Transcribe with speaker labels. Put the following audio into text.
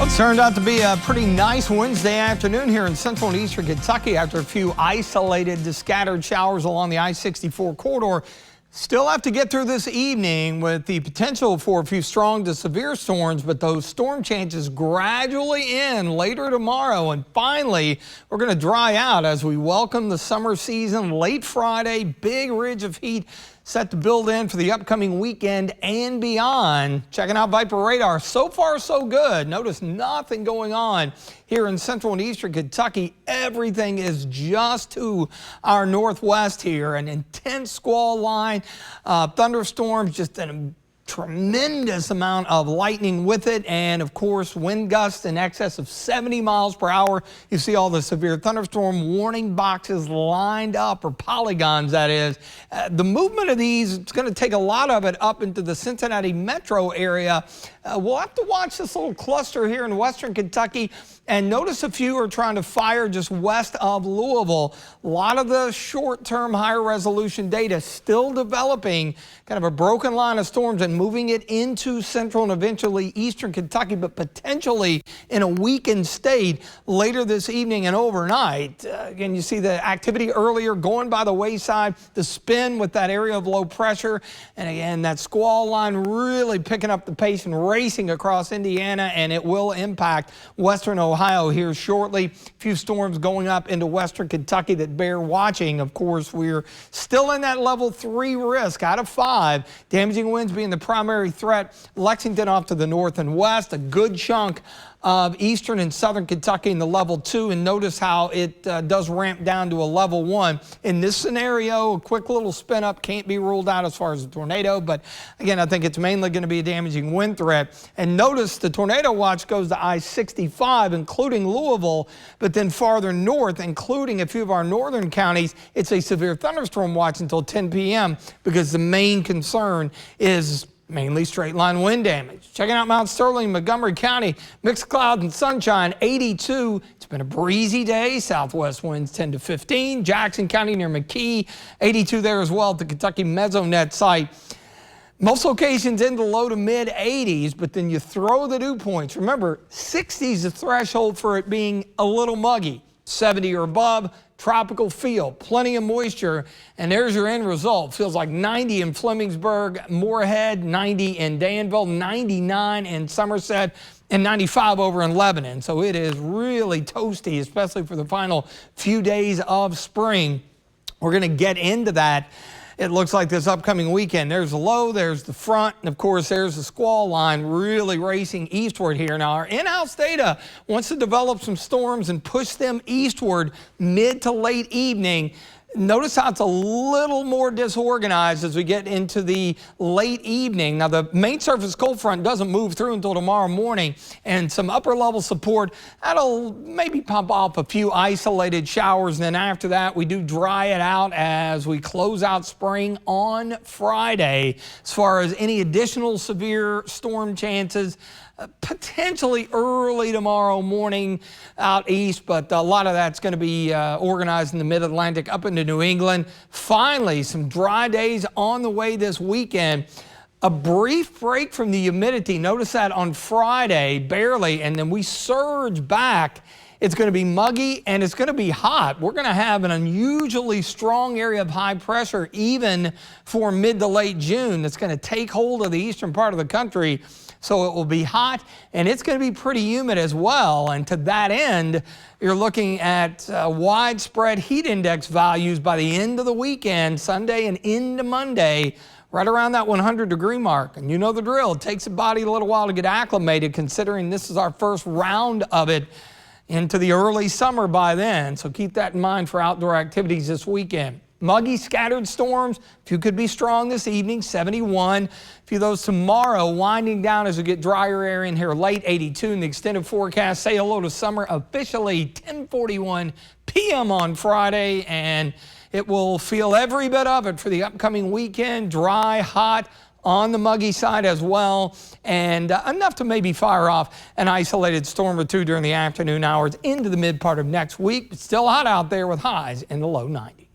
Speaker 1: Well, it turned out to be a pretty nice Wednesday afternoon here in central and eastern Kentucky after a few isolated to scattered showers along the I-64 corridor. Still have to get through this evening with the potential for a few strong to severe storms, but those storm chances gradually end later tomorrow. And finally, we're going to dry out as we welcome the summer season. Late Friday, big ridge of heat set to build in for the upcoming weekend and beyond. Checking out Viper radar. So far, so good. Notice nothing going on here in central and eastern Kentucky. Everything is just to our northwest here. An intense squall line, thunderstorms, just a tremendous amount of lightning with it, and of course wind gusts in excess of 70 miles per hour. You see all the severe thunderstorm warning boxes lined up, or polygons that is. The movement of these, it's going to take a lot of it up into the Cincinnati metro area. We'll have to watch this little cluster here in western Kentucky, and notice a few are trying to fire just west of Louisville. A lot of the short-term higher resolution data still developing kind of a broken line of storms and moving it into central and eventually eastern Kentucky, but potentially in a weakened state later this evening and overnight. Again, you see the activity earlier going by the wayside, the spin with that area of low pressure, and again, that squall line really picking up the pace and racing across Indiana, and it will impact western Ohio here shortly. A few storms going up into western Kentucky that bear watching. Of course, we're still in that level 3 risk out of 5. Damaging winds being the primary threat. Lexington off to the north and west. A good chunk of eastern and southern Kentucky in the level 2, and notice how it does ramp down to a level 1. In this scenario, a quick little spin up can't be ruled out as far as a tornado, but again, I think it's mainly going to be a damaging wind threat. And notice the tornado watch goes to I-65, including Louisville, but then farther north, including a few of our northern counties, it's a severe thunderstorm watch until 10 p.m. because the main concern is mainly straight line wind damage. Checking out Mount Sterling, Montgomery County, mixed cloud and sunshine, 82. It's been a breezy day. Southwest winds 10 to 15. Jackson County near McKee, 82 there as well at the Kentucky Mesonet site. Most locations in the low to mid 80s, but then you throw the dew points. Remember, 60 is the threshold for it being a little muggy. 70 or above, tropical feel, plenty of moisture, and there's your end result. Feels like 90 in Flemingsburg, Moorhead, 90 in Danville, 99 in Somerset, and 95 over in Lebanon. So it is really toasty, especially for the final few days of spring. We're going to get into that. It looks like this upcoming weekend. There's the low, there's the front, and of course there's the squall line really racing eastward here. Now our in-house data wants to develop some storms and push them eastward mid to late evening. Notice how it's a little more disorganized as we get into the late evening. Now, the main surface cold front doesn't move through until tomorrow morning, and some upper level support, that'll maybe pop off a few isolated showers. And then after that, we do dry it out as we close out spring on Friday. As far as any additional severe storm chances, potentially early tomorrow morning out east, but a lot of that's going to be organized in the mid-Atlantic up into New England. Finally, some dry days on the way this weekend. A brief break from the humidity. Notice that on Friday, barely, and then we surge back. It's going to be muggy and it's going to be hot. We're going to have an unusually strong area of high pressure even for mid to late June that's going to take hold of the eastern part of the country. So it will be hot and it's going to be pretty humid as well. And to that end, you're looking at widespread heat index values by the end of the weekend, Sunday and into Monday, right around that 100-degree mark. And you know the drill. It takes the body a little while to get acclimated, considering this is our first round of it into the early summer by then. So keep that in mind for outdoor activities this weekend. Muggy scattered storms, a few could be strong this evening, 71. A few of those tomorrow, winding down as we get drier air in here late, 82. And the extended forecast, say hello to summer officially 10:41 p.m. on Friday, and it will feel every bit of it for the upcoming weekend. Dry, hot, on the muggy side as well, and enough to maybe fire off an isolated storm or two during the afternoon hours into the mid part of next week. But still hot out there with highs in the low 90s.